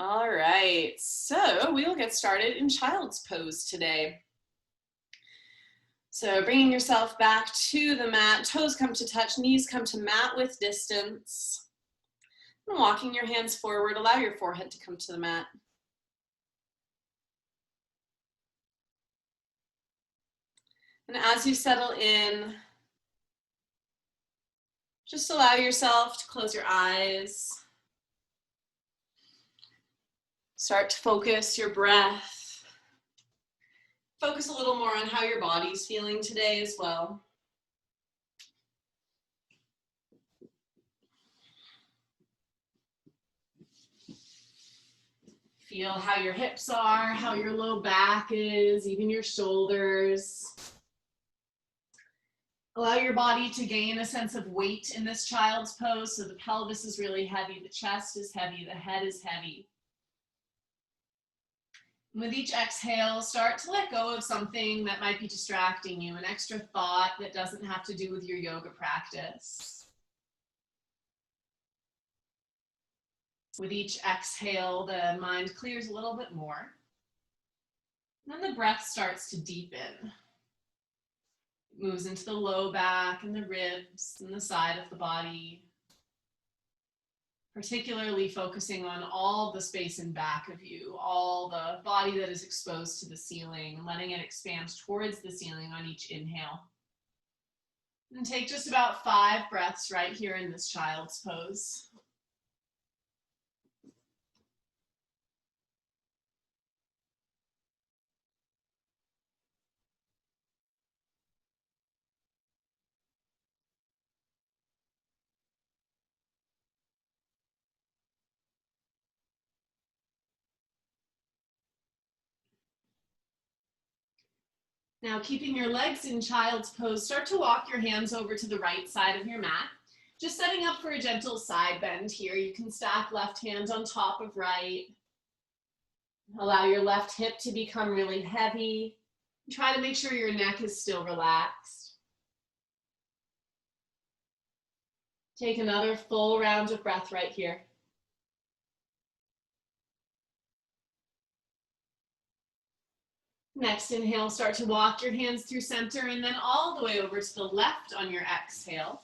All right, so we will get started in child's pose today. So bringing yourself back to the mat, toes come to touch, knees come to mat with distance. And walking your hands forward, allow your forehead to come to the mat. And as you settle in, just allow yourself to close your eyes. Start to focus your breath. Focus a little more on how your body's feeling today as well. Feel how your hips are, how your low back is, even your shoulders. Allow your body to gain a sense of weight in this child's pose. So the pelvis is really heavy, the chest is heavy, the head is heavy. With each exhale, start to let go of something that might be distracting you, an extra thought that doesn't have to do with your yoga practice. With each exhale, the mind clears a little bit more. And then the breath starts to deepen. It moves into the low back and the ribs and the side of the body. Particularly focusing on all the space in back of you, all the body that is exposed to the ceiling, letting it expand towards the ceiling on each inhale. And take just about 5 breaths right here in this child's pose. Now, keeping your legs in child's pose, start to walk your hands over to the right side of your mat. Just setting up for a gentle side bend here. You can stack left hand on top of right. Allow your left hip to become really heavy. Try to make sure your neck is still relaxed. Take another full round of breath right here. Next inhale, start to walk your hands through center and then all the way over to the left on your exhale.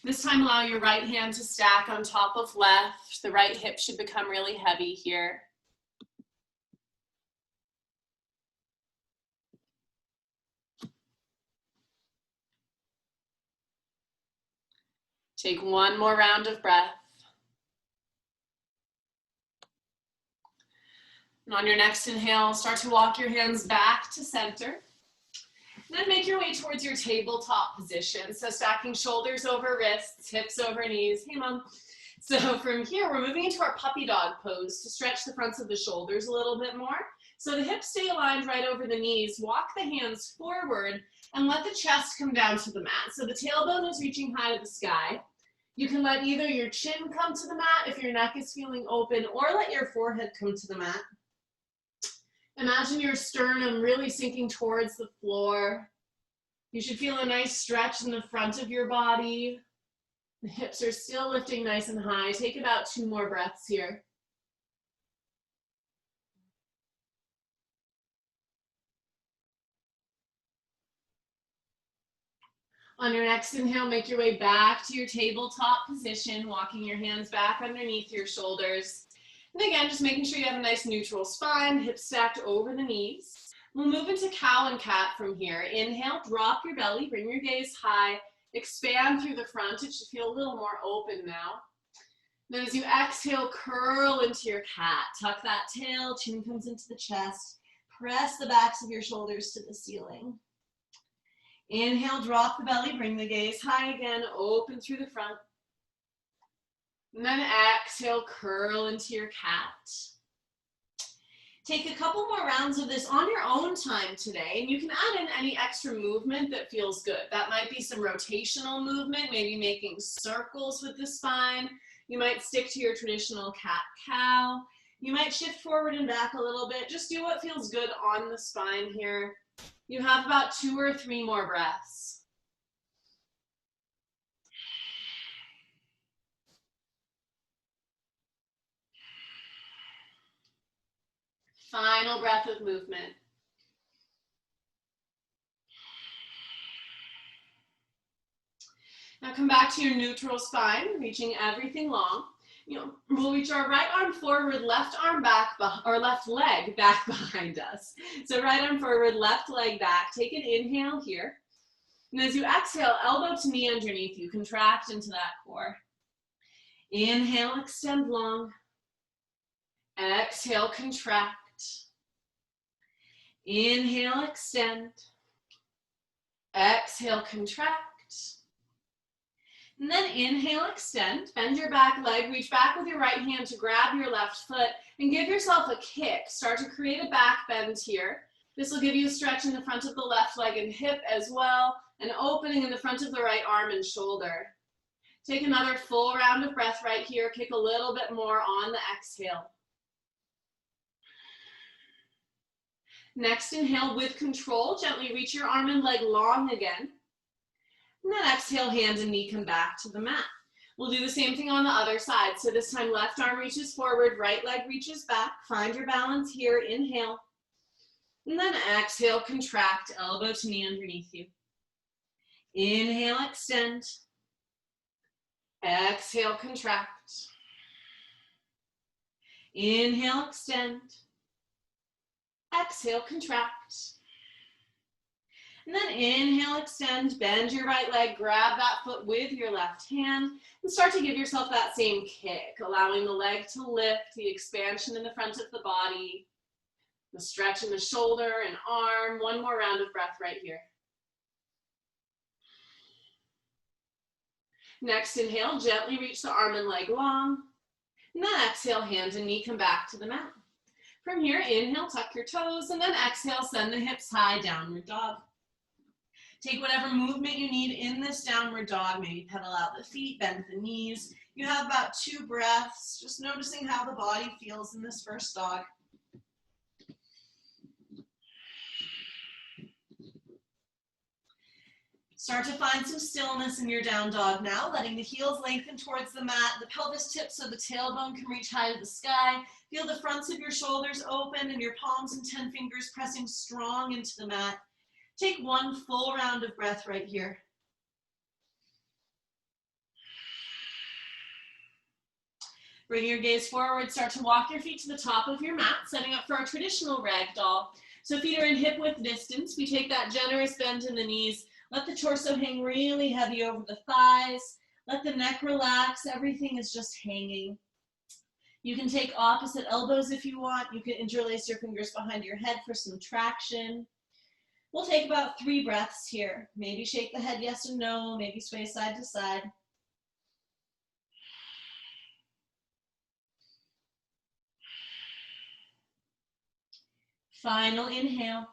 This time allow your right hand to stack on top of left. The right hip should become really heavy here. Take one more round of breath. And on your next inhale, start to walk your hands back to center. And then make your way towards your tabletop position. So stacking shoulders over wrists, hips over knees. Hey, Mom. So from here, we're moving into our puppy dog pose to stretch the fronts of the shoulders a little bit more. So the hips stay aligned right over the knees. Walk the hands forward and let the chest come down to the mat. So the tailbone is reaching high to the sky. You can let either your chin come to the mat if your neck is feeling open, or let your forehead come to the mat. Imagine your sternum really sinking towards the floor. You should feel a nice stretch in the front of your body. The hips are still lifting nice and high. Take about 2 more breaths here. On your next inhale, make your way back to your tabletop position, walking your hands back underneath your shoulders. And again, just making sure you have a nice neutral spine, hips stacked over the knees. We'll move into cow and cat from here. Inhale, drop your belly, bring your gaze high, expand through the front. It should feel a little more open now. Then as you exhale, curl into your cat. Tuck that tail, chin comes into the chest. Press the backs of your shoulders to the ceiling. Inhale, drop the belly, bring the gaze high again, open through the front. And then exhale, curl into your cat. Take a couple more rounds of this on your own time today, and you can add in any extra movement that feels good. That might be some rotational movement, maybe making circles with the spine. You might stick to your traditional cat-cow. You might shift forward and back a little bit. Just do what feels good on the spine here. You have about 2 or 3 more breaths. Final breath of movement. Now come back to your neutral spine, reaching everything long. We'll reach our right arm forward, left arm back, or left leg back behind us. So right arm forward, left leg back. Take an inhale here. And as you exhale, elbow to knee underneath you, contract into that core. Inhale, extend long. Exhale, contract. Inhale, extend. Exhale, contract. And then inhale, extend. Bend your back leg, reach back with your right hand to grab your left foot and give yourself a kick. Start to create a back bend here. This will give you a stretch in the front of the left leg and hip as well, an opening in the front of the right arm and shoulder. Take another full round of breath right here. Kick a little bit more on the exhale. Next, inhale with control. Gently reach your arm and leg long again. And then exhale, hand and knee come back to the mat. We'll do the same thing on the other side. So this time, left arm reaches forward, right leg reaches back. Find your balance here. Inhale. And then exhale, contract, elbow to knee underneath you. Inhale, extend. Exhale, contract. Inhale, extend. Exhale, contract. And then inhale, extend, bend your right leg, grab that foot with your left hand, and start to give yourself that same kick, allowing the leg to lift, the expansion in the front of the body, the stretch in the shoulder and arm. One more round of breath right here. Next, inhale, gently reach the arm and leg long. And then exhale, hand and knee come back to the mat. From here, inhale, tuck your toes, and then exhale, send the hips high, downward dog. Take whatever movement you need in this downward dog. Maybe pedal out the feet, bend the knees. You have about 2 breaths, just noticing how the body feels in this first dog. Start to find some stillness in your down dog now, letting the heels lengthen towards the mat, the pelvis tips so the tailbone can reach high to the sky. Feel the fronts of your shoulders open and your palms and 10 fingers pressing strong into the mat. Take one full round of breath right here. Bring your gaze forward, start to walk your feet to the top of your mat, setting up for our traditional ragdoll. So feet are in hip width distance. We take that generous bend in the knees. Let the torso hang really heavy over the thighs. Let the neck relax. Everything is just hanging. You can take opposite elbows if you want. You can interlace your fingers behind your head for some traction. We'll take about 3 breaths here. Maybe shake the head yes and no, maybe sway side to side. Final inhale.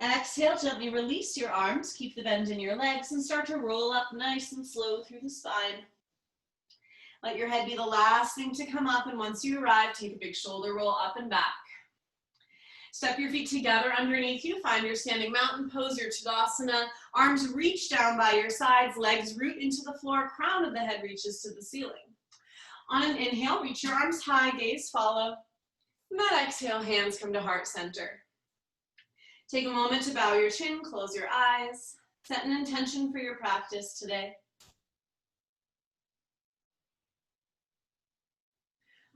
Exhale, gently release your arms, keep the bend in your legs, and start to roll up nice and slow through the spine. Let your head be the last thing to come up, and once you arrive, take a big shoulder roll up and back. Step your feet together underneath you. Find your standing mountain pose, your Tadasana. Arms reach down by your sides, legs root into the floor, crown of the head reaches to the ceiling. On an inhale, reach your arms high, gaze follow. And that exhale, hands come to heart center. Take a moment to bow your chin, close your eyes. Set an intention for your practice today.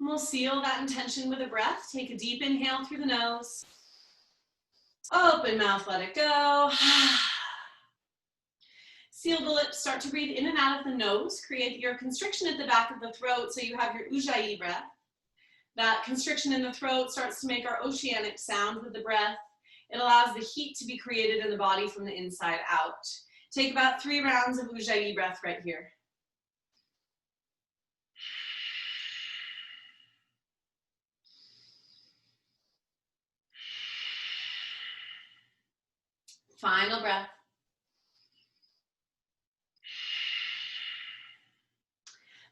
And we'll seal that intention with a breath. Take a deep inhale through the nose. Open mouth, let it go. Seal the lips, start to breathe in and out of the nose. Create your constriction at the back of the throat so you have your Ujjayi breath. That constriction in the throat starts to make our oceanic sound with the breath. It allows the heat to be created in the body from the inside out. Take about 3 rounds of Ujjayi breath right here. Final breath.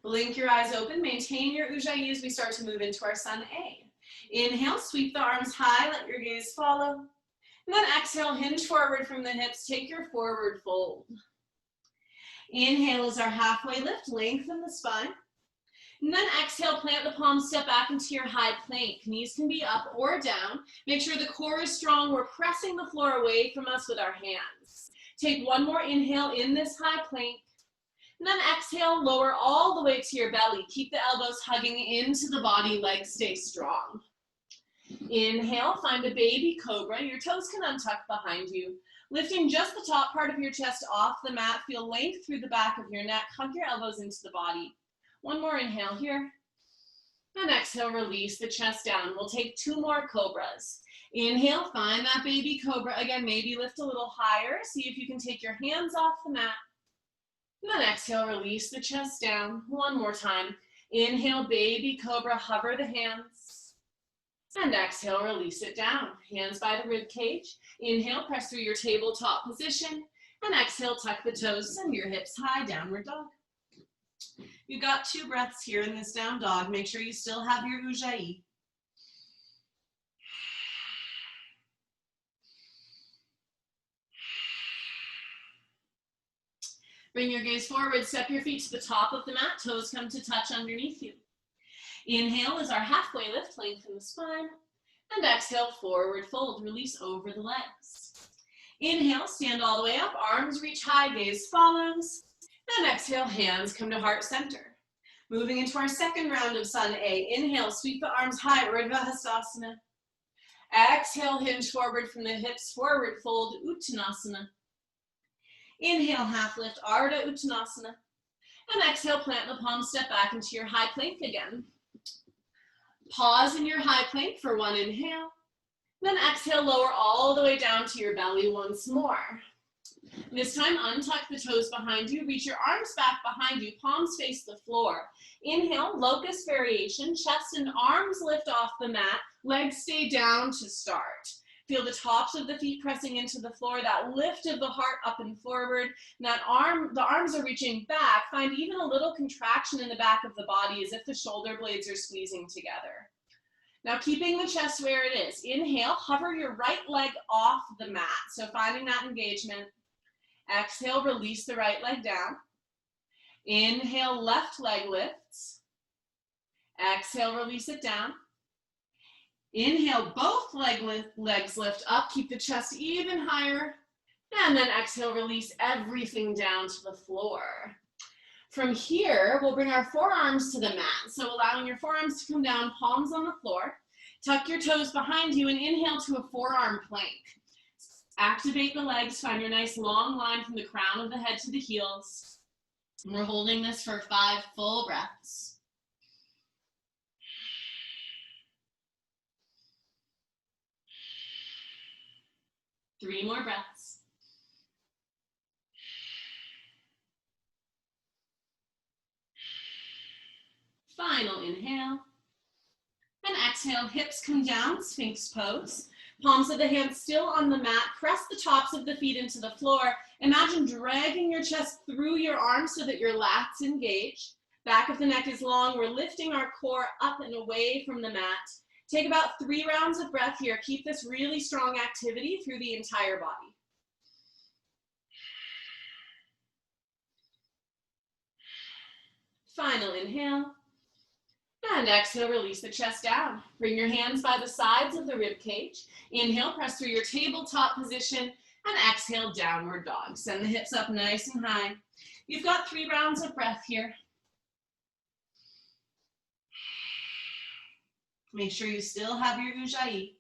Blink your eyes open, maintain your Ujjayi as we start to move into our Sun A. Inhale, sweep the arms high, let your gaze follow. And then exhale, hinge forward from the hips, take your forward fold. Inhale is our halfway lift, lengthen the spine. And then exhale, plant the palms, step back into your high plank. Knees can be up or down. Make sure the core is strong. We're pressing the floor away from us with our hands. Take one more inhale in this high plank. And then exhale, lower all the way to your belly. Keep the elbows hugging into the body, legs stay strong. Inhale, find a baby cobra. Your toes can untuck behind you. Lifting just the top part of your chest off the mat. Feel length through the back of your neck. Hug your elbows into the body. One more inhale here. And exhale, release the chest down. We'll take 2 more cobras. Inhale, find that baby cobra. Again, maybe lift a little higher. See if you can take your hands off the mat. And then exhale, release the chest down. One more time. Inhale, baby cobra, hover the hands. And exhale, release it down. Hands by the rib cage. Inhale, press through your tabletop position. And exhale, tuck the toes, send your hips high, downward dog. You've got 2 breaths here in this down dog. Make sure you still have your ujjayi. Bring your gaze forward, step your feet to the top of the mat, toes come to touch underneath you. Inhale is our halfway lift, lengthen the spine. And exhale, forward fold, release over the legs. Inhale, stand all the way up, arms reach high, gaze follows. And exhale, hands come to heart center. Moving into our second round of Sun A. Inhale, sweep the arms high, Urdhva Hastasana. Exhale, hinge forward from the hips, forward fold, Uttanasana. Inhale, half lift, Ardha Uttanasana. And exhale, plant the palms, step back into your high plank again. Pause in your high plank for 1 inhale. Then exhale, lower all the way down to your belly once more. This time, untuck the toes behind you, reach your arms back behind you, palms face the floor. Inhale, locust variation, chest and arms lift off the mat, legs stay down to start. Feel the tops of the feet pressing into the floor, that lift of the heart up and forward, and the arms are reaching back. Find even a little contraction in the back of the body as if the shoulder blades are squeezing together. Now keeping the chest where it is. Inhale, hover your right leg off the mat. So finding that engagement. Exhale, release the right leg down. Inhale, left leg lifts. Exhale, release it down. Inhale, both legs lift up. Keep the chest even higher. And then exhale, release everything down to the floor. From here, we'll bring our forearms to the mat. So allowing your forearms to come down, palms on the floor. Tuck your toes behind you and inhale to a forearm plank. Activate the legs, find your nice long line from the crown of the head to the heels. And we're holding this for 5 full breaths. Three more breaths. Final inhale. And exhale, hips come down, Sphinx pose. Palms of the hands still on the mat. Press the tops of the feet into the floor. Imagine dragging your chest through your arms so that your lats engage. Back of the neck is long. We're lifting our core up and away from the mat. Take about 3 rounds of breath here. Keep this really strong activity through the entire body. Final inhale. And exhale, release the chest down. Bring your hands by the sides of the rib cage. Inhale, press through your tabletop position. And exhale, downward dog. Send the hips up nice and high. You've got 3 rounds of breath here. Make sure you still have your ujjayi.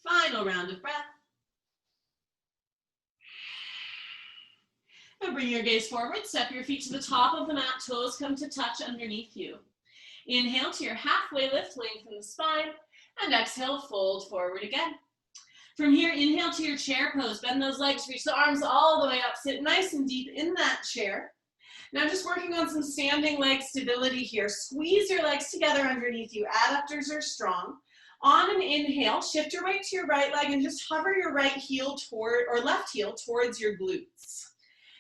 Final round of breath. And bring your gaze forward, step your feet to the top of the mat, toes come to touch underneath you. Inhale to your halfway lift, lengthen the spine, and exhale, fold forward again. From here, inhale to your chair pose, bend those legs, reach the arms all the way up, sit nice and deep in that chair. Now just working on some standing leg stability here. Squeeze your legs together underneath you, adductors are strong. On an inhale, shift your weight to your right leg and just hover your right heel toward, or left heel towards your glutes.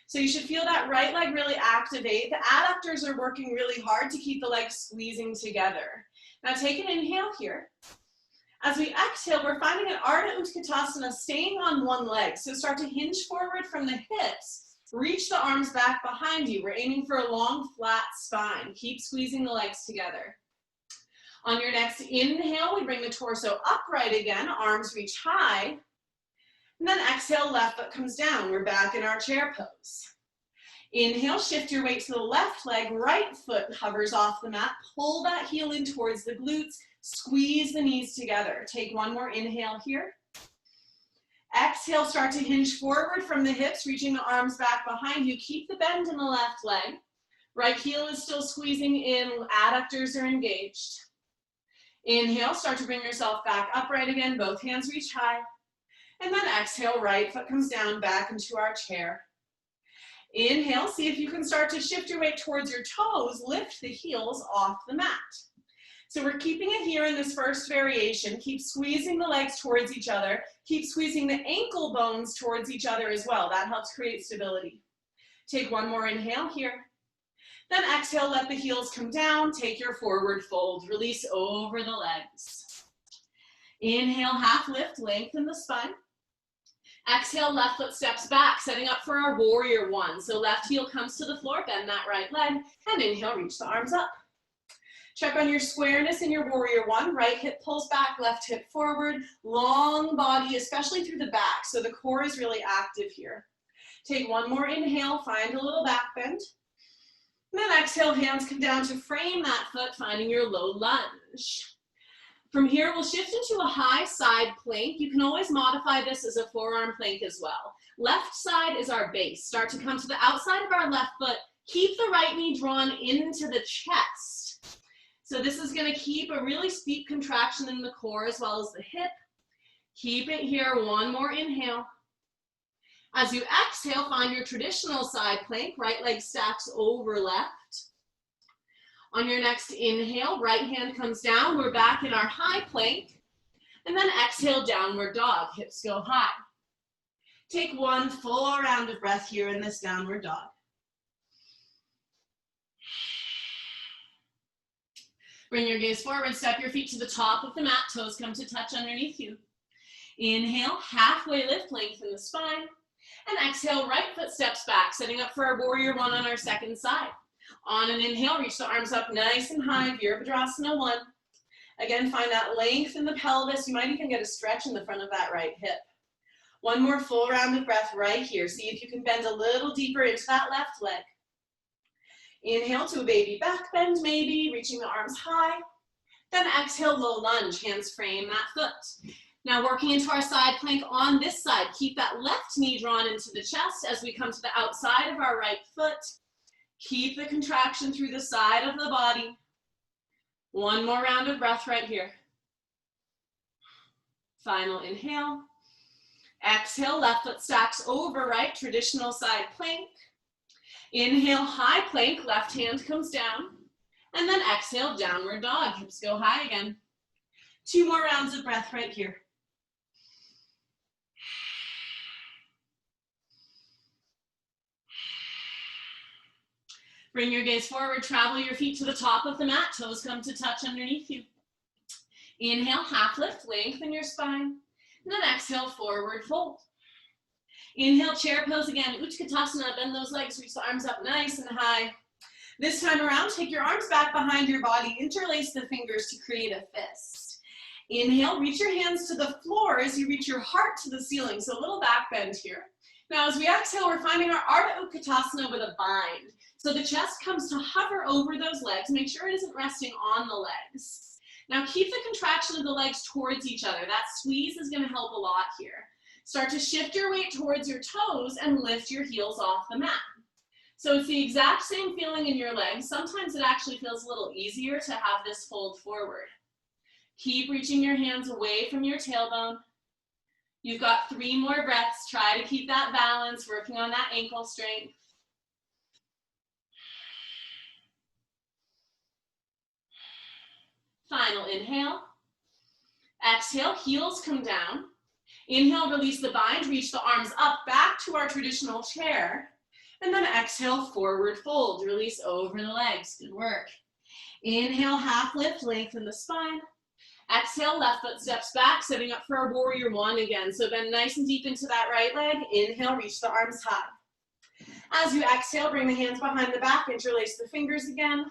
So you should feel that right leg really activate. The adductors are working really hard to keep the legs squeezing together. Now take an inhale here. As we exhale, we're finding an Ardha Utkatasana staying on one leg. So start to hinge forward from the hips. Reach the arms back behind you. We're aiming for a long, flat spine. Keep squeezing the legs together. On your next inhale, we bring the torso upright again, arms reach high. And then exhale, left foot comes down. We're back in our chair pose. Inhale, shift your weight to the left leg, right foot hovers off the mat. Pull that heel in towards the glutes, squeeze the knees together. Take one more inhale here. Exhale, start to hinge forward from the hips, reaching the arms back behind you. Keep the bend in the left leg. Right heel is still squeezing in, adductors are engaged. Inhale, start to bring yourself back upright again, both hands reach high. And then exhale, right foot comes down, back into our chair. Inhale, see if you can start to shift your weight towards your toes, lift the heels off the mat. So we're keeping it here in this first variation. Keep squeezing the legs towards each other. Keep squeezing the ankle bones towards each other as well. That helps create stability. Take one more inhale here. Then exhale, let the heels come down. Take your forward fold. Release over the legs. Inhale, half lift, lengthen the spine. Exhale, left foot steps back, setting up for our warrior one. So left heel comes to the floor, bend that right leg, and inhale, reach the arms up. Check on your squareness in your warrior one. Right hip pulls back, left hip forward. Long body, especially through the back, so the core is really active here. Take one more inhale, find a little back bend. And then exhale, hands come down to frame that foot, finding your low lunge. From here, we'll shift into a high side plank. You can always modify this as a forearm plank as well. Left side is our base. Start to come to the outside of our left foot. Keep the right knee drawn into the chest. So this is going to keep a really steep contraction in the core as well as the hip. Keep it here. One more inhale. As you exhale, find your traditional side plank. Right leg stacks over left. On your next inhale, right hand comes down. We're back in our high plank. And then exhale, downward dog. Hips go high. Take one full round of breath here in this downward dog. Bring your gaze forward. Step your feet to the top of the mat. Toes come to touch underneath you. Inhale, halfway lift, lengthen the spine. And exhale, right foot steps back, setting up for our warrior one on our second side. On an inhale, reach the arms up nice and high, Virabhadrasana 1. Again, find that length in the pelvis. You might even get a stretch in the front of that right hip. One more full round of breath right here. See if you can bend a little deeper into that left leg. Inhale to a baby back bend maybe, reaching the arms high. Then exhale, low lunge, hands frame that foot. Now working into our side plank on this side. Keep that left knee drawn into the chest as we come to the outside of our right foot. Keep the contraction through the side of the body. One more round of breath right here. Final inhale. Exhale, left foot stacks over right, traditional side plank. Inhale, high plank, left hand comes down. And then exhale, downward dog, hips go high again. 2 more rounds of breath right here. Bring your gaze forward, travel your feet to the top of the mat, toes come to touch underneath you. Inhale, half lift, lengthen your spine. And then exhale, forward fold. Inhale, chair pose again, Utkatasana, bend those legs, reach the arms up nice and high. This time around, take your arms back behind your body, interlace the fingers to create a fist. Inhale, reach your hands to the floor as you reach your heart to the ceiling, so a little back bend here. Now as we exhale, we're finding our Ardha Utkatasana with a bind. So the chest comes to hover over those legs. Make sure it isn't resting on the legs. Now keep the contraction of the legs towards each other. That squeeze is going to help a lot here. Start to shift your weight towards your toes and lift your heels off the mat. So it's the exact same feeling in your legs. Sometimes it actually feels a little easier to have this fold forward. Keep reaching your hands away from your tailbone. You've got 3 more breaths. Try to keep that balance, working on that ankle strength. Final inhale. Exhale, heels come down. Inhale, release the bind, reach the arms up, back to our traditional chair. And then exhale, forward fold, release over the legs. Good work. Inhale, half lift, lengthen the spine. Exhale, left foot steps back, setting up for our warrior one again. So bend nice and deep into that right leg. Inhale, reach the arms high. As you exhale, bring the hands behind the back, interlace the fingers again.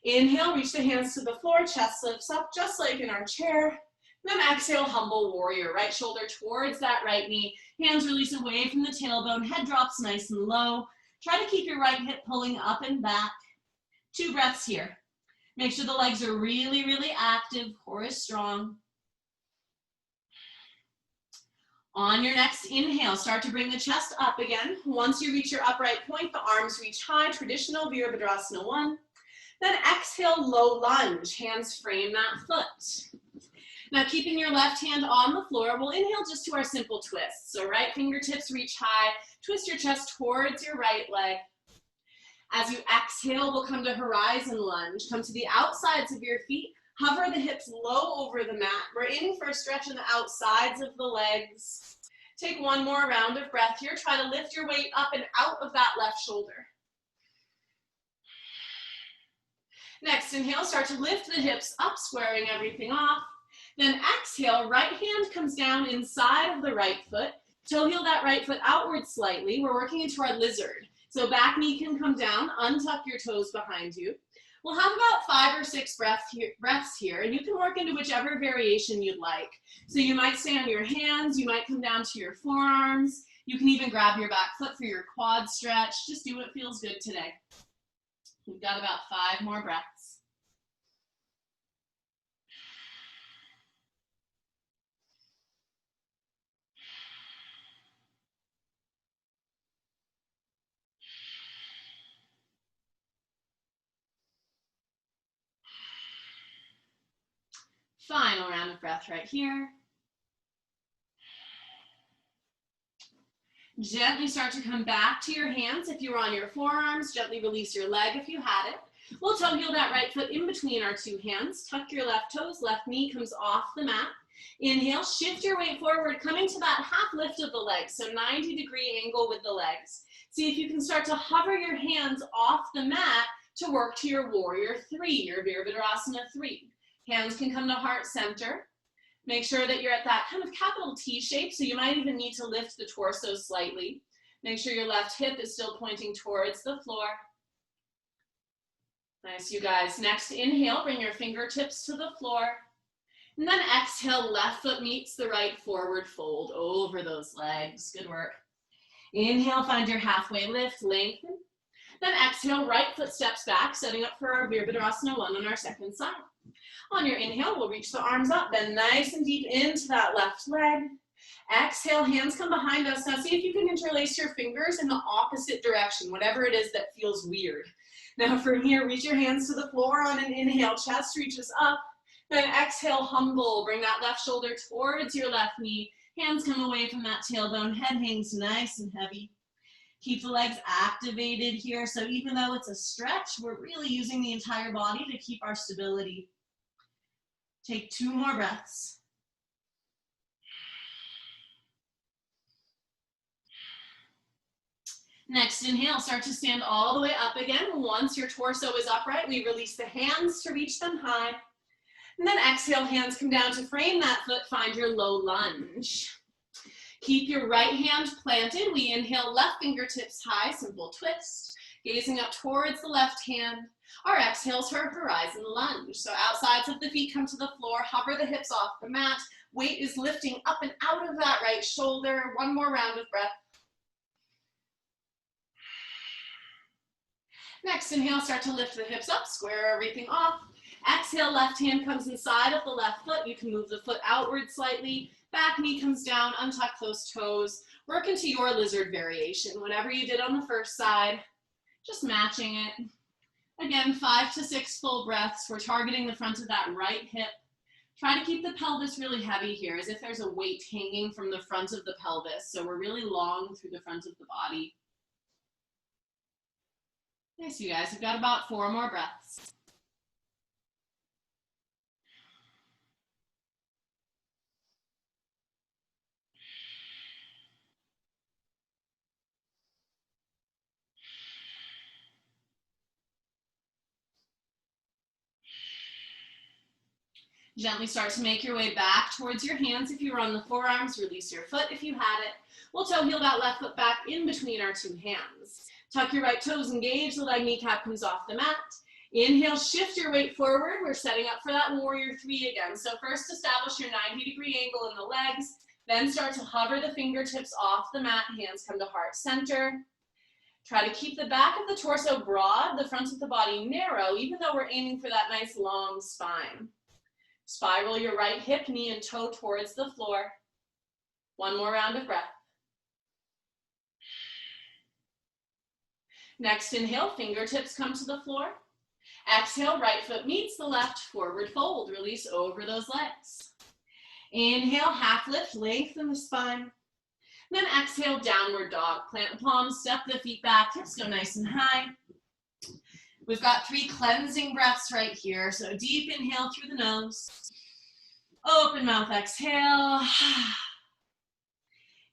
Inhale, reach the hands to the floor, chest lifts up just like in our chair. Then exhale, humble warrior. Right shoulder towards that right knee. Hands release away from the tailbone. Head drops nice and low. Try to keep your right hip pulling up and back. 2 breaths here. Make sure the legs are really, really active. Core is strong. On your next inhale, start to bring the chest up again. Once you reach your upright point, the arms reach high, traditional Virabhadrasana 1. Then exhale, low lunge. Hands frame that foot. Now keeping your left hand on the floor, we'll inhale just to our simple twist. So right fingertips reach high, twist your chest towards your right leg. As you exhale, we'll come to horizon lunge. Come to the outsides of your feet. Hover the hips low over the mat. We're aiming for a stretch in the outsides of the legs. Take one more round of breath here. Try to lift your weight up and out of that left shoulder. Next inhale, start to lift the hips up, squaring everything off. Then exhale, right hand comes down inside of the right foot. Toe heel that right foot outward slightly. We're working into our lizard. So back knee can come down, untuck your toes behind you. We'll have about 5 or 6 breaths here, and you can work into whichever variation you'd like. So you might stay on your hands, you might come down to your forearms, you can even grab your back foot for your quad stretch. Just do what feels good today. We've got about 5 more breaths. Final round of breath right here. Gently start to come back to your hands. If you were on your forearms, gently release your leg if you had it. We'll toe heel that right foot in between our 2 hands. Tuck your left toes, left knee comes off the mat. Inhale, shift your weight forward, coming to that half lift of the legs, so 90-degree angle with the legs. See if you can start to hover your hands off the mat to work to your warrior 3, your Virabhadrasana 3. Hands can come to heart center. Make sure that you're at that kind of capital T shape, so you might even need to lift the torso slightly. Make sure your left hip is still pointing towards the floor. Nice, you guys. Next inhale, bring your fingertips to the floor. And then exhale, left foot meets the right, forward fold over those legs. Good work. Inhale, find your halfway lift, lengthen. Then exhale, right foot steps back, setting up for our Virabhadrasana 1 on our second side. On your inhale, we'll reach the arms up, bend nice and deep into that left leg. Exhale, hands come behind us. Now see if you can interlace your fingers in the opposite direction, whatever it is that feels weird. Now from here, reach your hands to the floor on an inhale, chest reaches up. Then exhale, humble. Bring that left shoulder towards your left knee. Hands come away from that tailbone. Head hangs nice and heavy. Keep the legs activated here. So even though it's a stretch, we're really using the entire body to keep our stability. Take 2 more breaths. Next inhale, start to stand all the way up again. Once your torso is upright, we release the hands to reach them high. And then exhale, hands come down to frame that foot, find your low lunge. Keep your right hand planted. We inhale, left fingertips high, simple twist. Gazing up towards the left hand. Our exhales for horizon lunge. So outsides of the feet come to the floor, hover the hips off the mat. Weight is lifting up and out of that right shoulder. 1 more round of breath. Next inhale, start to lift the hips up, square everything off. Exhale, left hand comes inside of the left foot. You can move the foot outward slightly. Back knee comes down, untuck those toes. Work into your lizard variation. Whatever you did on the first side, just matching it. Again, 5 to 6 full breaths. We're targeting the front of that right hip. Try to keep the pelvis really heavy here, as if there's a weight hanging from the front of the pelvis. So we're really long through the front of the body. Nice, you guys. We've got about 4 more breaths. Gently start to make your way back towards your hands. If you were on the forearms, release your foot if you had it. We'll toe heel that left foot back in between our two hands. Tuck your right toes, engage, the leg kneecap comes off the mat. Inhale, shift your weight forward. We're setting up for that warrior three again. So first establish your 90-degree angle in the legs, then start to hover the fingertips off the mat, hands come to heart center. Try to keep the back of the torso broad, the front of the body narrow, even though we're aiming for that nice long spine. Spiral your right hip, knee, and toe towards the floor. One more round of breath. Next inhale, fingertips come to the floor. Exhale, right foot meets the left, forward fold. Release over those legs. Inhale, half lift, lengthen the spine. Then exhale, downward dog. Plant the palms, step the feet back, hips go nice and high. We've got 3 cleansing breaths right here. So deep inhale through the nose. Open mouth, exhale.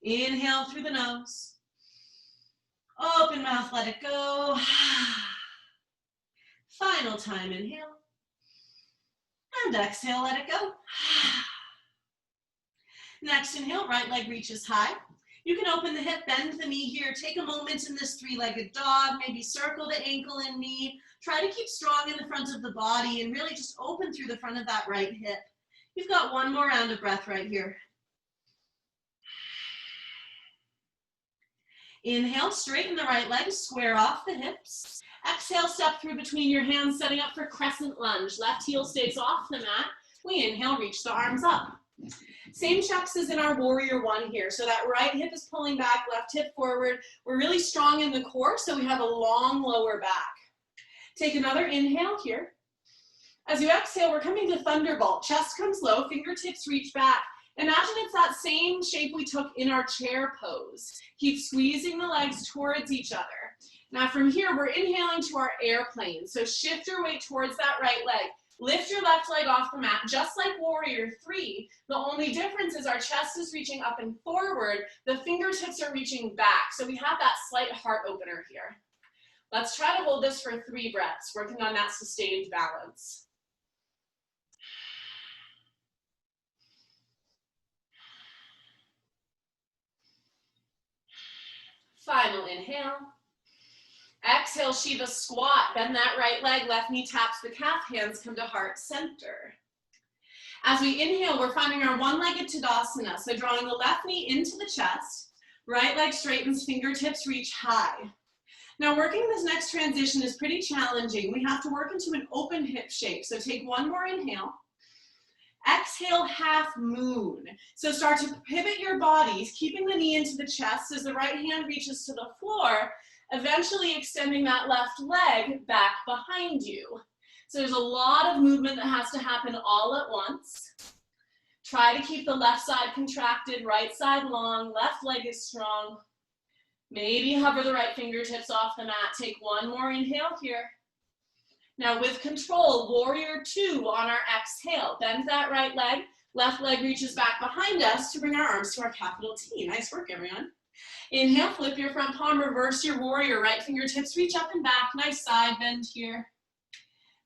Inhale through the nose. Open mouth, let it go. Final time, inhale. And exhale, let it go. Next inhale, right leg reaches high. You can open the hip, bend the knee here. Take a moment in this 3-legged dog. Maybe circle the ankle and knee. Try to keep strong in the front of the body and really just open through the front of that right hip. You've got one more round of breath right here. Inhale, straighten the right leg, square off the hips. Exhale, step through between your hands, setting up for crescent lunge. Left heel stays off the mat. We inhale, reach the arms up. Same checks as in our warrior one here. So that right hip is pulling back, left hip forward. We're really strong in the core, so we have a long lower back. Take another inhale here. As you exhale, we're coming to thunderbolt. Chest comes low, fingertips reach back. Imagine it's that same shape we took in our chair pose. Keep squeezing the legs towards each other. Now from here, we're inhaling to our airplane. So shift your weight towards that right leg. Lift your left leg off the mat, just like warrior three. The only difference is our chest is reaching up and forward. The fingertips are reaching back. So we have that slight heart opener here. Let's try to hold this for 3 breaths, working on that sustained balance. Final inhale. Exhale, Shiva squat. Bend that right leg, left knee taps the calf, hands come to heart center. As we inhale, we're finding our one-legged Tadasana. So drawing the left knee into the chest, right leg straightens, fingertips reach high. Now working this next transition is pretty challenging. We have to work into an open hip shape. So take one more inhale. Exhale, half moon. So start to pivot your bodies, keeping the knee into the chest as the right hand reaches to the floor, eventually extending that left leg back behind you. So there's a lot of movement that has to happen all at once. Try to keep the left side contracted, right side long, left leg is strong. Maybe hover the right fingertips off the mat. Take one more inhale here. Now with control, warrior two on our exhale. Bend that right leg, left leg reaches back behind us to bring our arms to our capital T. Nice work, everyone. Inhale, flip your front palm, reverse your warrior. Right fingertips reach up and back. Nice side bend here.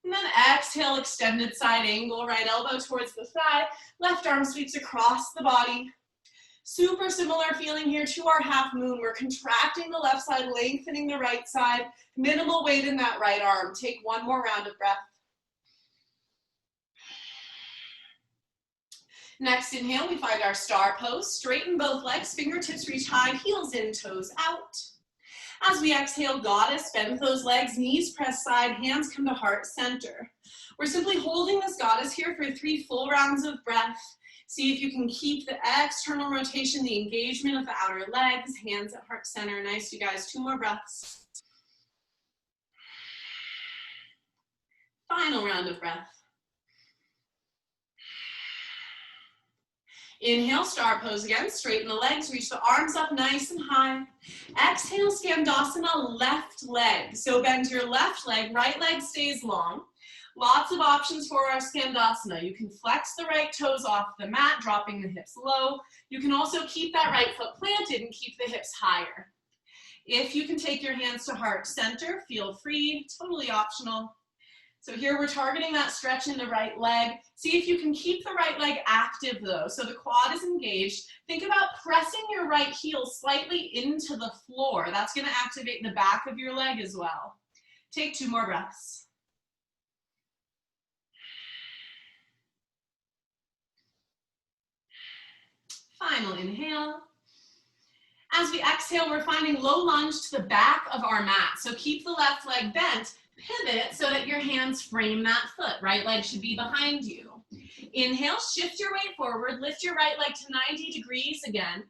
And then exhale, extended side angle. Right elbow towards the thigh. Left arm sweeps across the body. Super similar feeling here to our half moon. We're contracting the left side, lengthening the right side. Minimal weight in that right arm. Take one more round of breath. Next inhale, we find our star pose. Straighten both legs, fingertips reach high, heels in, toes out. As we exhale, goddess, bend those legs, knees press side, hands come to heart center. We're simply holding this goddess here for 3 full rounds of breath. See if you can keep the external rotation, the engagement of the outer legs, hands at heart center. Nice, you guys. 2 more breaths. Final round of breath. Inhale, star pose again. Straighten the legs, reach the arms up nice and high. Exhale, Skandasana, left leg. So bend your left leg, right leg stays long. Lots of options for our Skandasana. You can flex the right toes off the mat, dropping the hips low. You can also keep that right foot planted and keep the hips higher. If you can take your hands to heart center, feel free, totally optional. So here we're targeting that stretch in the right leg. See if you can keep the right leg active though. So the quad is engaged. Think about pressing your right heel slightly into the floor. That's going to activate the back of your leg as well. Take 2 more breaths. Final inhale. As we exhale, we're finding low lunge to the back of our mat. So keep the left leg bent, pivot so that your hands frame that foot. Right leg should be behind you. Inhale, shift your weight forward, lift your right leg to 90 degrees again.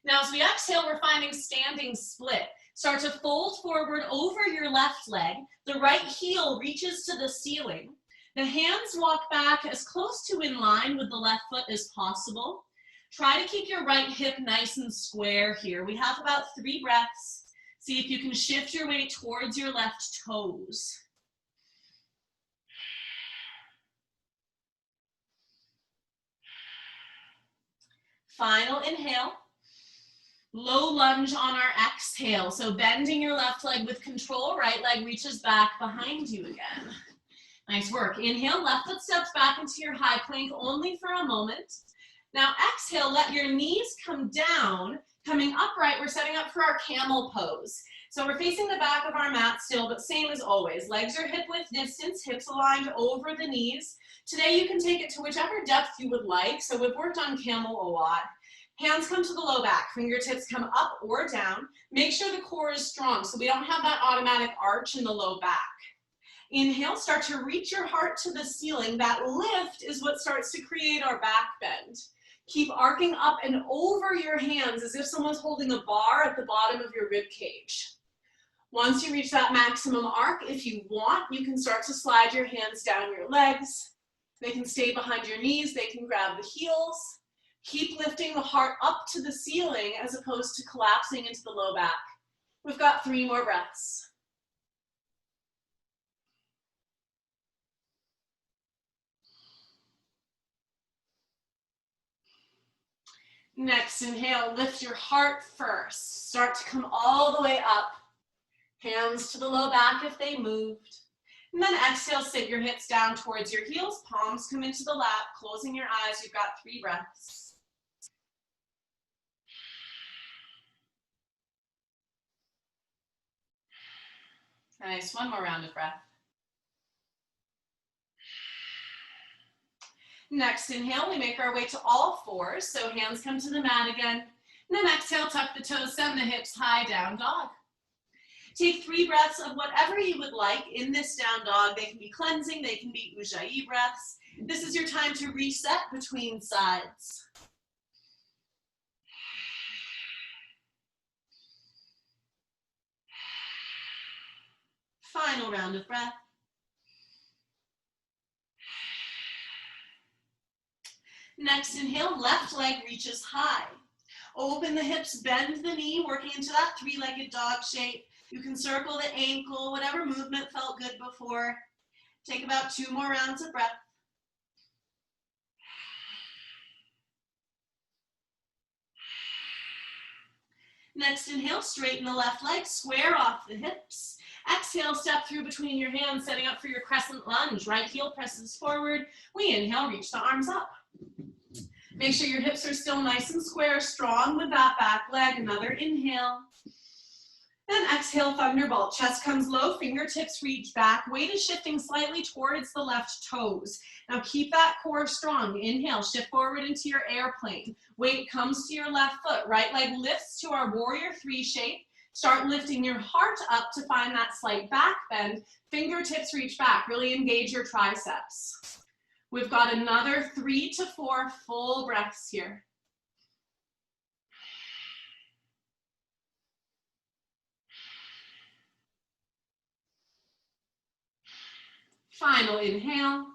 Now as we exhale, we're finding standing split. Start to fold forward over your left leg. The right heel reaches to the ceiling. The hands walk back as close to in line with the left foot as possible. Try to keep your right hip nice and square here. We have about 3 breaths. See if you can shift your weight towards your left toes. Final inhale. Low lunge on our exhale. So bending your left leg with control, right leg reaches back behind you again. Nice work. Inhale, left foot steps back into your high plank only for a moment. Now exhale, let your knees come down. Coming upright, we're setting up for our camel pose. So we're facing the back of our mat still, but same as always. Legs are hip width distance, hips aligned over the knees. Today you can take it to whichever depth you would like. So we've worked on camel a lot. Hands come to the low back, fingertips come up or down. Make sure the core is strong so we don't have that automatic arch in the low back. Inhale, start to reach your heart to the ceiling. That lift is what starts to create our back bend. Keep arcing up and over your hands as if someone's holding a bar at the bottom of your rib cage. Once you reach that maximum arc, if you want, you can start to slide your hands down your legs. They can stay behind your knees, they can grab the heels. Keep lifting the heart up to the ceiling as opposed to collapsing into the low back. We've got 3 more breaths. Next, inhale, lift your heart first. Start to come all the way up. Hands to the low back if they moved. And then exhale, sit your hips down towards your heels. Palms come into the lap, closing your eyes. You've got 3 breaths. Nice, 1 more round of breath. Next inhale, we make our way to all 4s. So hands come to the mat again. And then exhale, tuck the toes, send the hips high, down dog. Take 3 breaths of whatever you would like in this down dog. They can be cleansing, they can be ujjayi breaths. This is your time to reset between sides. Final round of breath. Next inhale, left leg reaches high. Open the hips, bend the knee, working into that 3-legged dog shape. You can circle the ankle, whatever movement felt good before. Take about 2 more rounds of breath. Next inhale, straighten the left leg, square off the hips. Exhale, step through between your hands, setting up for your crescent lunge. Right heel presses forward. We inhale, reach the arms up. Make sure your hips are still nice and square, strong with that back leg. Another inhale. Then exhale, thunderbolt. Chest comes low, fingertips reach back. Weight is shifting slightly towards the left toes. Now keep that core strong. Inhale, shift forward into your airplane. Weight comes to your left foot. Right leg lifts to our warrior 3 shape. Start lifting your heart up to find that slight back bend. Fingertips reach back. Really engage your triceps. We've got another 3 to 4 full breaths here. Final inhale.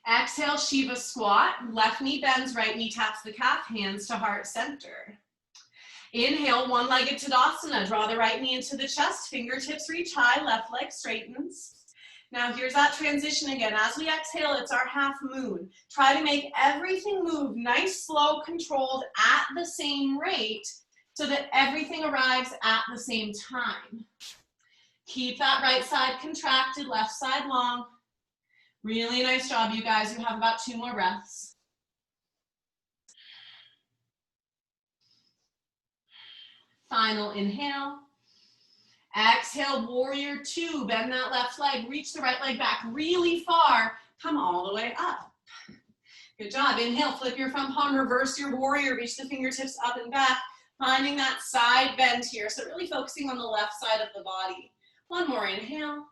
Exhale, Shiva squat. Left knee bends, right knee taps the calf, hands to heart center. Inhale, one-legged Tadasana. Draw the right knee into the chest, fingertips reach high, left leg straightens. Now here's that transition again. As we exhale, it's our half moon. Try to make everything move nice, slow, controlled at the same rate so that everything arrives at the same time. Keep that right side contracted, left side long. Really nice job, you guys. You have about 2 more breaths. Final inhale. Exhale, warrior 2. Bend that left leg, reach the right leg back really far. Come all the way up. Good job. Inhale, flip your front palm, reverse your warrior, reach the fingertips up and back, finding that side bend here. So really focusing on the left side of the body. One more inhale.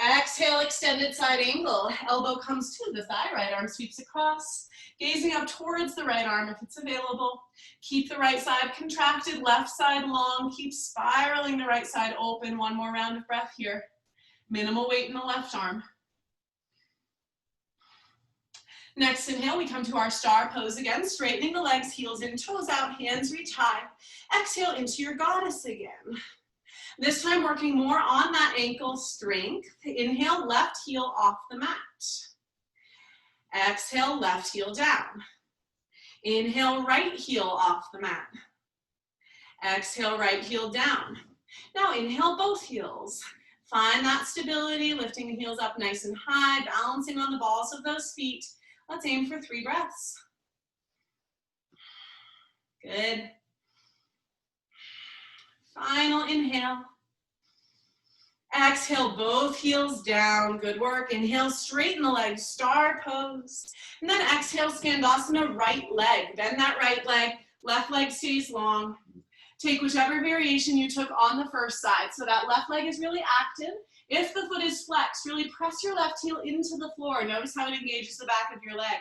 Exhale, extended side angle. Elbow comes to the thigh, right arm sweeps across. Gazing up towards the right arm if it's available. Keep the right side contracted, left side long. Keep spiraling the right side open. One more round of breath here. Minimal weight in the left arm. Next inhale, we come to our star pose again, straightening the legs, heels in, toes out, hands reach high. Exhale into your goddess again. This time working more on that ankle strength. Inhale, left heel off the mat. Exhale, left heel down. Inhale, right heel off the mat. Exhale, right heel down. Now inhale both heels. Find that stability, lifting the heels up nice and high, balancing on the balls of those feet. Let's aim for 3 breaths. Good. Final inhale. Exhale, both heels down. Good work. Inhale, straighten the legs, star pose. And then exhale, Skandasana, right leg. Bend that right leg, left leg stays long. Take whichever variation you took on the first side. So that left leg is really active. If the foot is flexed, really press your left heel into the floor. Notice how it engages the back of your leg.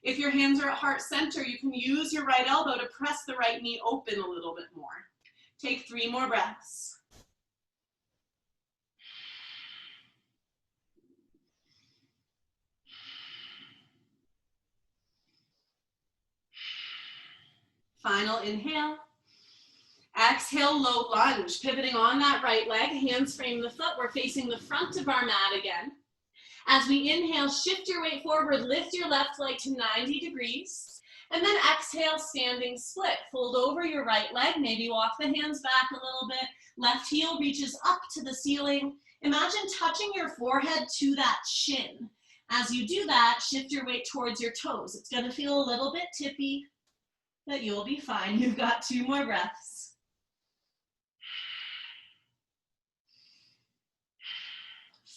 If your hands are at heart center, you can use your right elbow to press the right knee open a little bit more. Take 3 more breaths. Final inhale. Exhale, low lunge. Pivoting on that right leg, hands frame the foot. We're facing the front of our mat again. As we inhale, shift your weight forward, lift your left leg to 90 degrees. And then exhale, standing split. Fold over your right leg, maybe walk the hands back a little bit. Left heel reaches up to the ceiling. Imagine touching your forehead to that shin. As you do that, shift your weight towards your toes. It's gonna feel a little bit tippy, but you'll be fine. You've got 2 more breaths.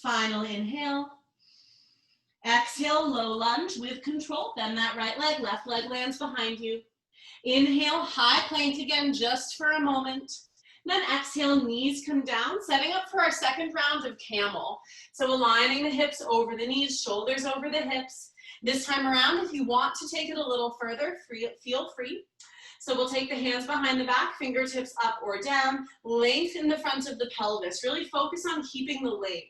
Final inhale. Exhale, low lunge with control. Bend that right leg, left leg lands behind you. Inhale, high plank again just for a moment. Then exhale, knees come down, setting up for our second round of camel. So aligning the hips over the knees, shoulders over the hips. This time around, if you want to take it a little further, feel free. So we'll take the hands behind the back, fingertips up or down, lengthen the front of the pelvis. Really focus on keeping the length.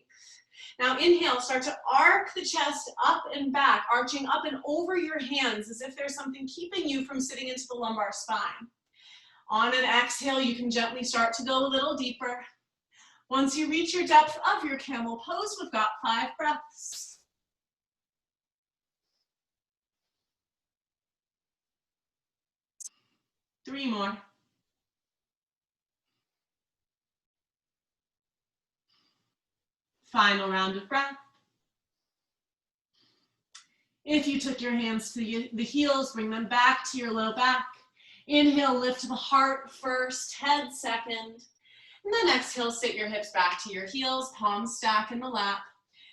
Now inhale, start to arc the chest up and back, arching up and over your hands as if there's something keeping you from sitting into the lumbar spine. On an exhale, you can gently start to go a little deeper. Once you reach your depth of your camel pose, we've got 5 breaths. Three more. Final round of breath. If you took your hands to the heels, bring them back to your low back. Inhale, lift the heart first, head second. And then exhale, sit your hips back to your heels, palms stack in the lap.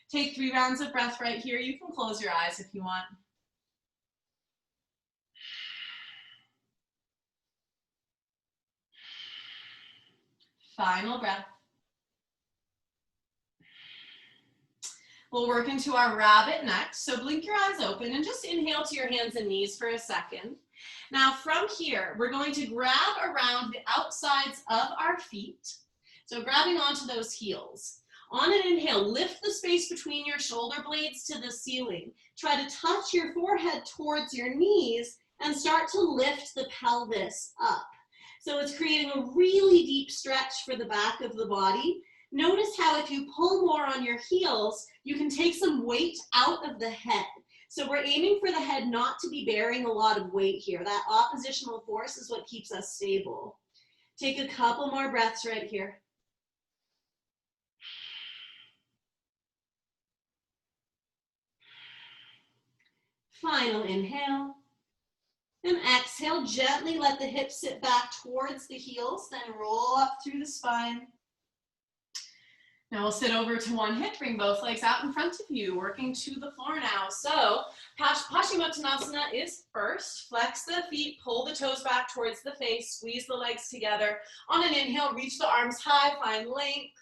Take 3 rounds of breath right here. You can close your eyes if you want. Final breath. We'll work into our rabbit next. So blink your eyes open and just inhale to your hands and knees for a second. Now from here, we're going to grab around the outsides of our feet. So grabbing onto those heels. On an inhale, lift the space between your shoulder blades to the ceiling. Try to touch your forehead towards your knees and start to lift the pelvis up. So it's creating a really deep stretch for the back of the body. Notice how if you pull more on your heels, you can take some weight out of the head. So we're aiming for the head not to be bearing a lot of weight here. That oppositional force is what keeps us stable. Take a couple more breaths right here. Final inhale. And exhale, gently let the hips sit back towards the heels, then roll up through the spine. Now we'll sit over to one hip, bring both legs out in front of you, working to the floor now. So Paschimottanasana is first. Flex the feet, pull the toes back towards the face, squeeze the legs together. On an inhale, reach the arms high, find length.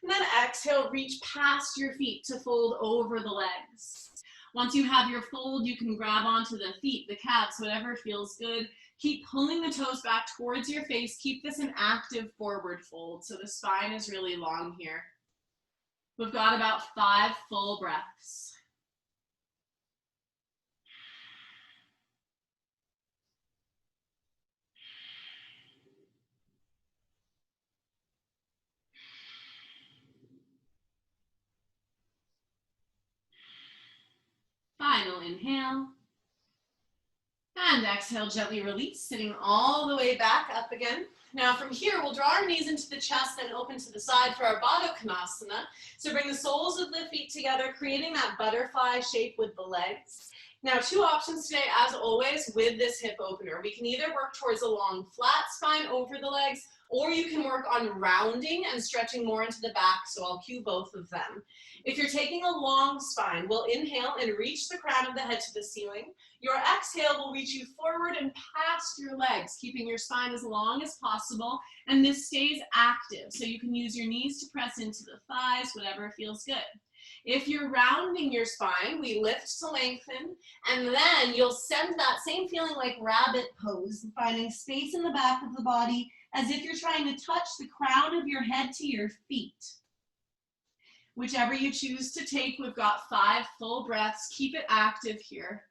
And then exhale, reach past your feet to fold over the legs. Once you have your fold, you can grab onto the feet, the calves, whatever feels good. Keep pulling the toes back towards your face. Keep this an active forward fold, so the spine is really long here. We've got about 5 full breaths. Final inhale. And exhale, gently release, sitting all the way back up again. Now from here, we'll draw our knees into the chest and open to the side for our Baddha Konasana. So bring the soles of the feet together, creating that butterfly shape with the legs. Now 2 options today, as always, with this hip opener. We can either work towards a long, flat spine over the legs, or you can work on rounding and stretching more into the back, so I'll cue both of them. If you're taking a long spine, we'll inhale and reach the crown of the head to the ceiling. Your exhale will reach you forward and past your legs, keeping your spine as long as possible, and this stays active, so you can use your knees to press into the thighs, whatever feels good. If you're rounding your spine, we lift to lengthen, and then you'll send that same feeling like rabbit pose, finding space in the back of the body, as if you're trying to touch the crown of your head to your feet. Whichever you choose to take, we've got 5 full breaths. Keep it active here.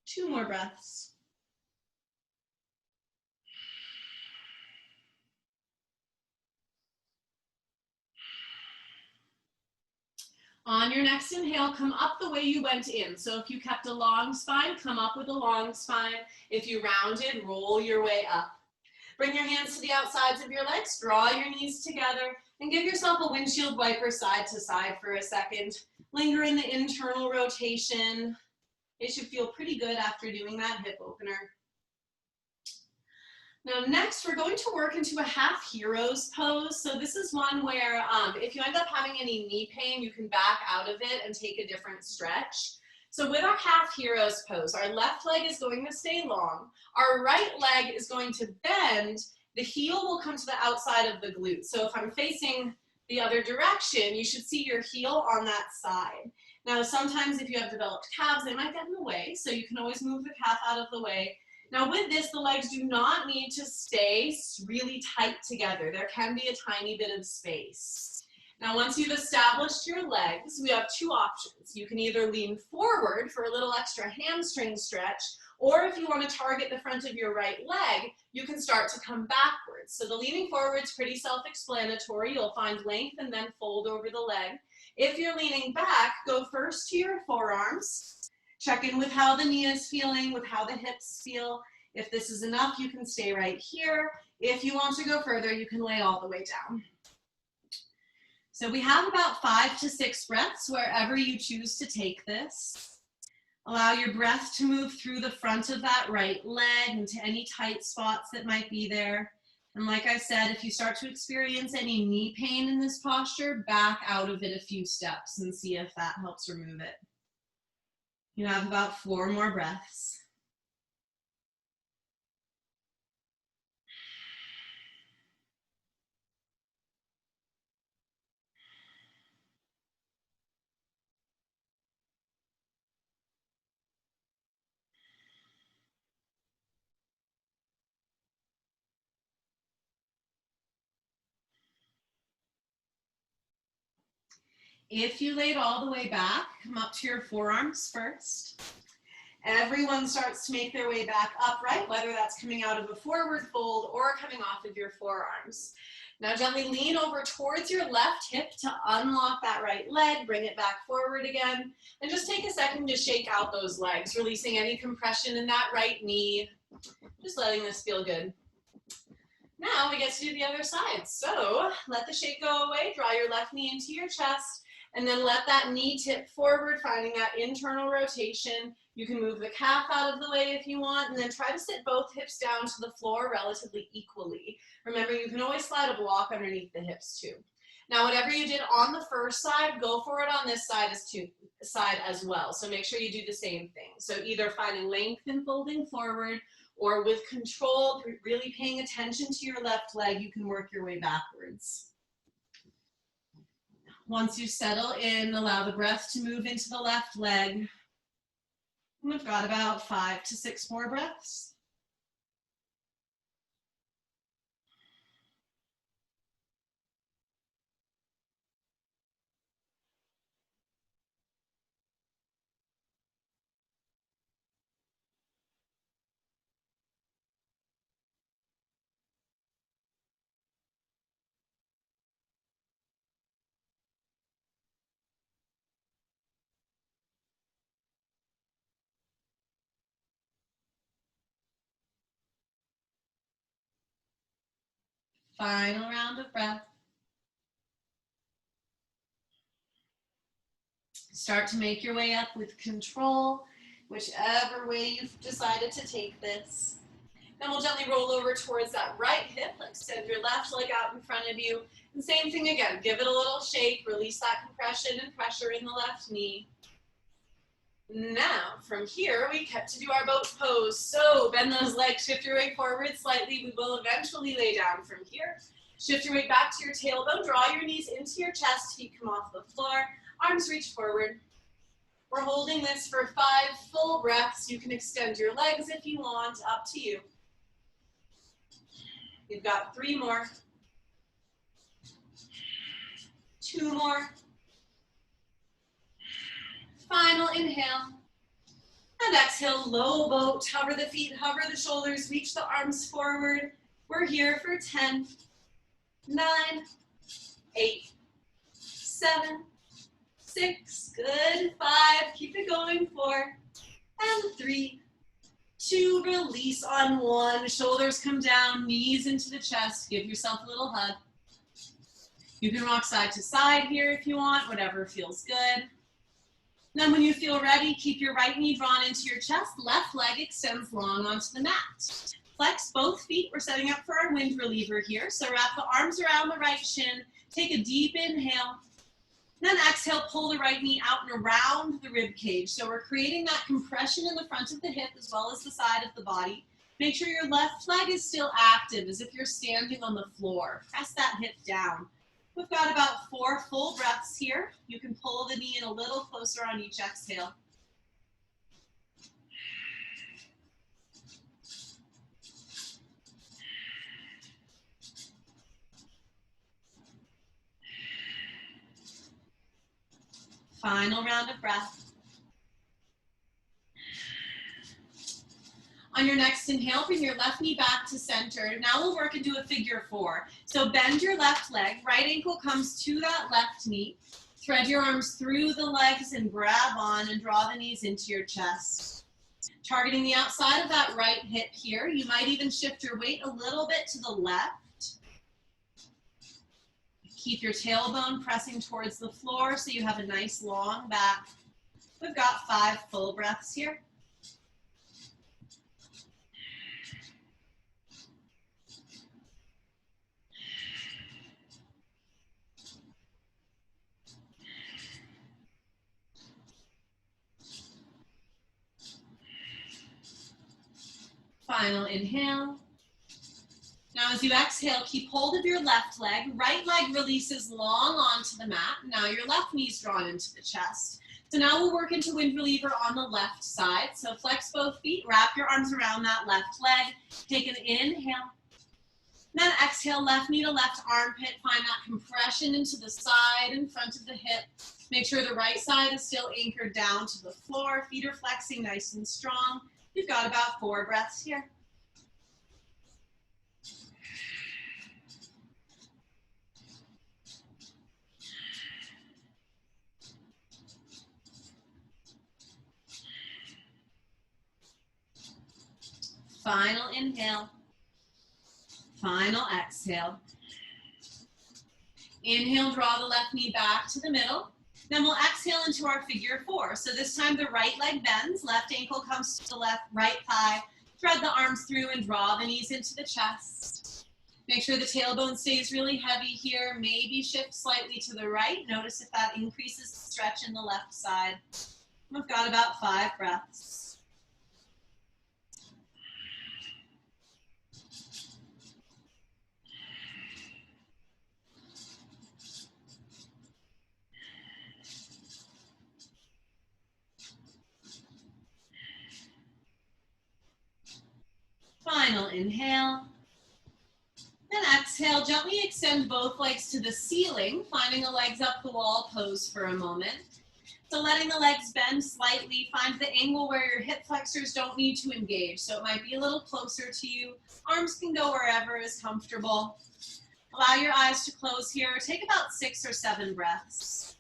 Two more breaths. On your next inhale, come up the way you went in. So if you kept a long spine, come up with a long spine. If you rounded, roll your way up. Bring your hands to the outsides of your legs, draw your knees together, and give yourself a windshield wiper side to side for a second. Linger in the internal rotation. It should feel pretty good after doing that hip opener. Now next, we're going to work into a half heroes pose. So this is one where if you end up having any knee pain, you can back out of it and take a different stretch. So with our half heroes pose, our left leg is going to stay long. Our right leg is going to bend. The heel will come to the outside of the glute. So if I'm facing the other direction, you should see your heel on that side. Now sometimes if you have developed calves, they might get in the way. So you can always move the calf out of the way. Now with this, the legs do not need to stay really tight together. There can be a tiny bit of space. Now once you've established your legs, we have 2 options. You can either lean forward for a little extra hamstring stretch, or if you want to target the front of your right leg, you can start to come backwards. So the leaning forward is pretty self-explanatory. You'll find length and then fold over the leg. If you're leaning back, go first to your forearms. Check in with how the knee is feeling, with how the hips feel. If this is enough, you can stay right here. If you want to go further, you can lay all the way down. So we have about 5 to 6 breaths wherever you choose to take this. Allow your breath to move through the front of that right leg into any tight spots that might be there. And like I said, if you start to experience any knee pain in this posture, back out of it a few steps and see if that helps remove it. You have about 4 more breaths. If you laid all the way back, come up to your forearms first. Everyone starts to make their way back upright, whether that's coming out of a forward fold or coming off of your forearms. Now gently lean over towards your left hip to unlock that right leg, bring it back forward again, and just take a second to shake out those legs, releasing any compression in that right knee, just letting this feel good. Now we get to do the other side. So let the shake go away, draw your left knee into your chest, and then let that knee tip forward, finding that internal rotation. You can move the calf out of the way if you want, and then try to sit both hips down to the floor relatively equally. Remember, you can always slide a block underneath the hips too. Now, whatever you did on the first side, go for it on this side as well. So make sure you do the same thing. So either finding length and folding forward, or with control, really paying attention to your left leg, you can work your way backwards. Once you settle in, allow the breath to move into the left leg. We've got about 5 to 6 more breaths. Final round of breath. Start to make your way up with control, whichever way you've decided to take this. Then we'll gently roll over towards that right hip, extend your left leg out in front of you. And same thing again, give it a little shake, release that compression and pressure in the left knee. Now, from here, we get to do our boat pose. So bend those legs, shift your weight forward slightly. We will eventually lay down from here. Shift your weight back to your tailbone. Draw your knees into your chest. Feet come off the floor. Arms reach forward. We're holding this for 5 full breaths. You can extend your legs if you want, up to you. You've got 3 more. 2 more. Final inhale. And exhale, low boat. Hover the feet, hover the shoulders, reach the arms forward. We're here for 10, 9, 8, 7, 6, good, 5, keep it going, 4, and 3, 2, release on 1, shoulders come down, knees into the chest, give yourself a little hug. You can rock side to side here if you want, whatever feels good. Then when you feel ready, keep your right knee drawn into your chest, left leg extends long onto the mat. Flex both feet, we're setting up for our wind reliever here, so wrap the arms around the right shin, take a deep inhale, then exhale, pull the right knee out and around the rib cage. So we're creating that compression in the front of the hip as well as the side of the body. Make sure your left leg is still active as if you're standing on the floor. Press that hip down. We've got about 4 full breaths here. You can pull the knee in a little closer on each exhale. Final round of breath. On your next inhale, bring your left knee back to center. Now we'll work into a figure 4. So bend your left leg, right ankle comes to that left knee. Thread your arms through the legs and grab on and draw the knees into your chest. Targeting the outside of that right hip here. You might even shift your weight a little bit to the left. Keep your tailbone pressing towards the floor so you have a nice long back. We've got 5 full breaths here. Final inhale. Now as you exhale, keep hold of your left leg. Right leg releases long onto the mat. Now your left knee's drawn into the chest. So now we'll work into wind reliever on the left side. So flex both feet, wrap your arms around that left leg. Take an inhale. Then exhale, left knee to left armpit. Find that compression into the side in front of the hip. Make sure the right side is still anchored down to the floor. Feet are flexing nice and strong. You've got about 4 breaths here. Final inhale. Final exhale. Inhale, draw the left knee back to the middle. Then we'll exhale into our figure four. So this time the right leg bends, left ankle comes to the left, right thigh. Thread the arms through and draw the knees into the chest. Make sure the tailbone stays really heavy here. Maybe shift slightly to the right. Notice if that increases the stretch in the left side. We've got about 5 breaths. Final inhale. Then exhale, gently extend both legs to the ceiling, finding a legs up the wall pose for a moment. So letting the legs bend slightly, find the angle where your hip flexors don't need to engage. So it might be a little closer to you. Arms can go wherever is comfortable. Allow your eyes to close here. Take about 6 or 7 breaths.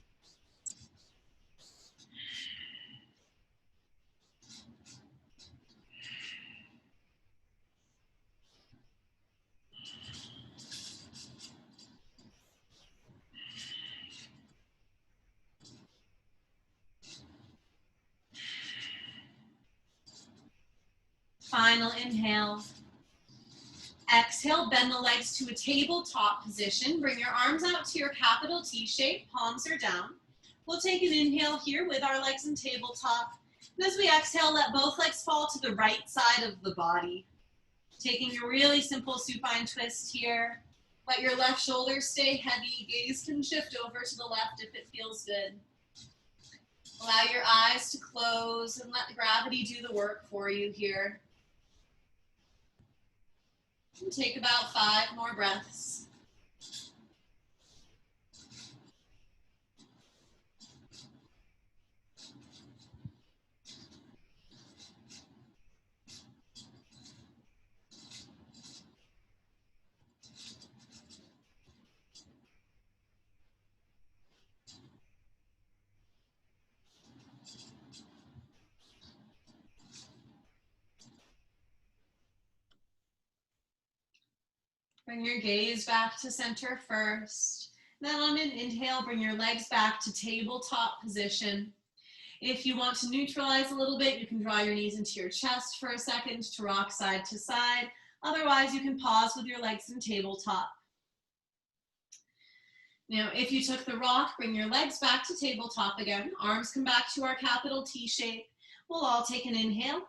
Final inhale. Exhale, bend the legs to a tabletop position. Bring your arms out to your capital T shape, palms are down. We'll take an inhale here with our legs in tabletop. And as we exhale, let both legs fall to the right side of the body. Taking a really simple supine twist here. Let your left shoulder stay heavy. Gaze can shift over to the left if it feels good. Allow your eyes to close and let gravity do the work for you here. And take about 5 more breaths. Bring your gaze back to center first. Then on an inhale, bring your legs back to tabletop position. If you want to neutralize a little bit, you can draw your knees into your chest for a second to rock side to side. Otherwise, you can pause with your legs in tabletop. Now, if you took the rock, bring your legs back to tabletop again. Arms come back to our capital T shape. We'll all take an inhale.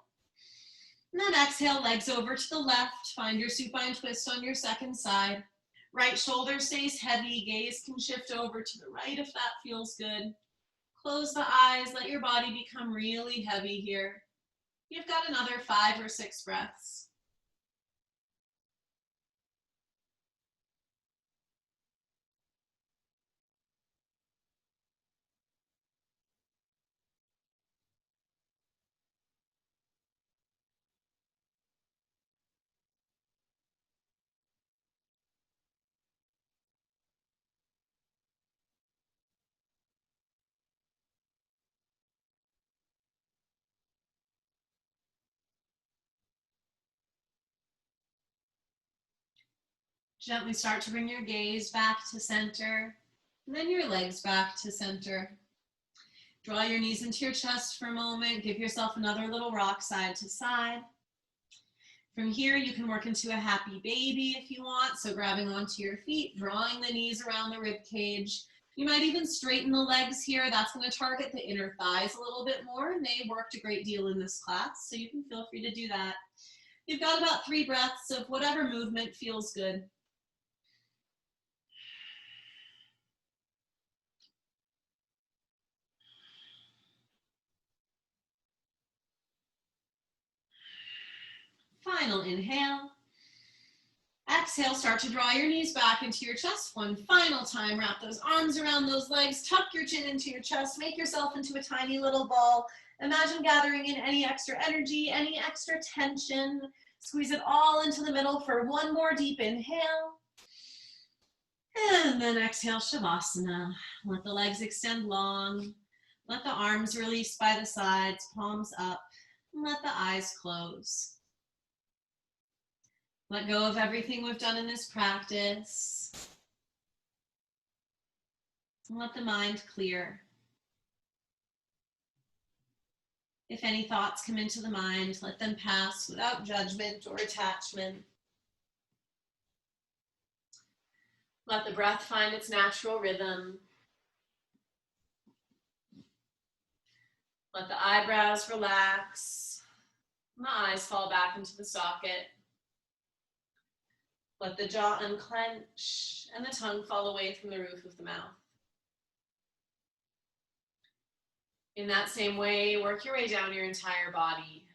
And then exhale, legs over to the left. Find your supine twist on your second side. Right shoulder stays heavy. Gaze can shift over to the right if that feels good. Close the eyes. Let your body become really heavy here. You've got another 5 or 6 breaths. Gently start to bring your gaze back to center, and then your legs back to center. Draw your knees into your chest for a moment. Give yourself another little rock side to side. From here, you can work into a happy baby if you want. So grabbing onto your feet, drawing the knees around the rib cage. You might even straighten the legs here. That's going to target the inner thighs a little bit more, and they worked a great deal in this class, so you can feel free to do that. You've got about 3 breaths of whatever movement feels good. Final inhale. Exhale, start to draw your knees back into your chest. One final time, wrap those arms around those legs, tuck your chin into your chest, make yourself into a tiny little ball. Imagine gathering in any extra energy, any extra tension. Squeeze it all into the middle for one more deep inhale. And then exhale, Shavasana. Let the legs extend long. Let the arms release by the sides, palms up, and let the eyes close. Let go of everything we've done in this practice. And let the mind clear. If any thoughts come into the mind, let them pass without judgment or attachment. Let the breath find its natural rhythm. Let the eyebrows relax, and the eyes fall back into the socket. Let the jaw unclench and the tongue fall away from the roof of the mouth. In that same way, work your way down your entire body.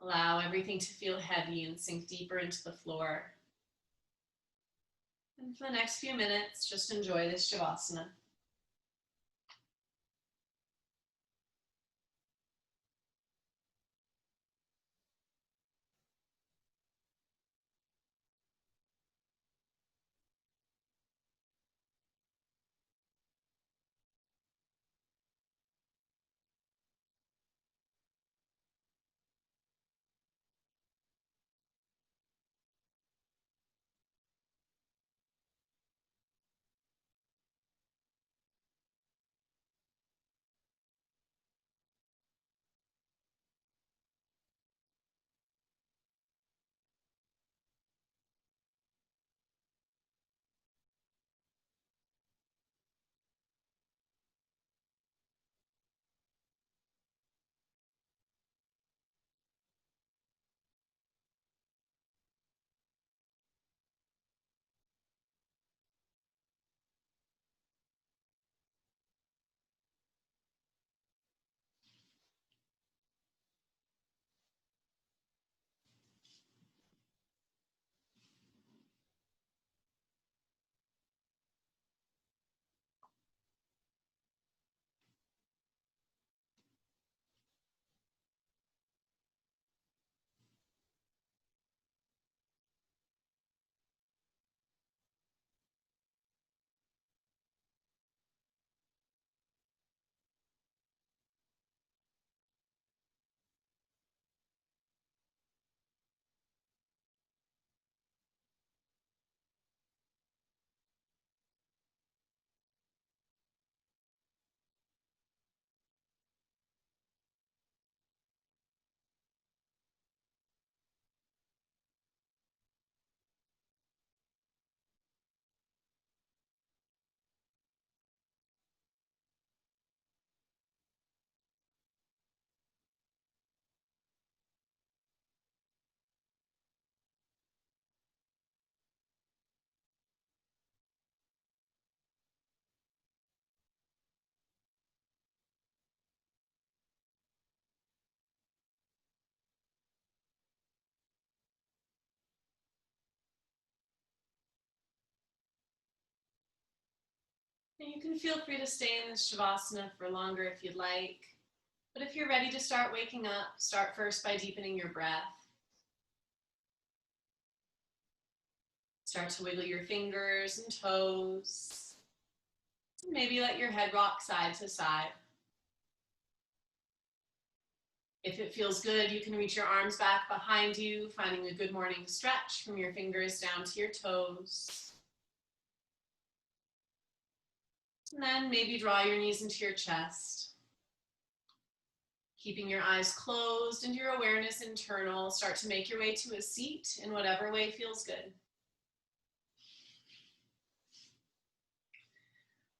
Allow everything to feel heavy and sink deeper into the floor. And for the next few minutes, just enjoy this Shavasana. And you can feel free to stay in this Shavasana for longer if you'd like. But if you're ready to start waking up, start first by deepening your breath. Start to wiggle your fingers and toes. Maybe let your head rock side to side. If it feels good, you can reach your arms back behind you, finding a good morning stretch from your fingers down to your toes. And then maybe draw your knees into your chest. Keeping your eyes closed and your awareness internal, start to make your way to a seat in whatever way feels good.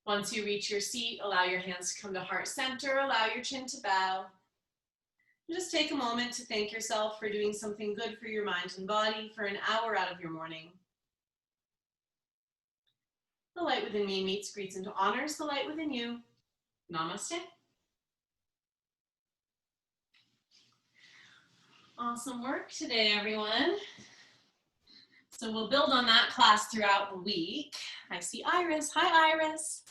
Once you reach your seat, allow your hands to come to heart center, allow your chin to bow. And just take a moment to thank yourself for doing something good for your mind and body for an hour out of your morning. The light within me meets, greets, and honors the light within you. Namaste. Awesome work today, everyone. So we'll build on that class throughout the week. I see Iris. Hi, Iris.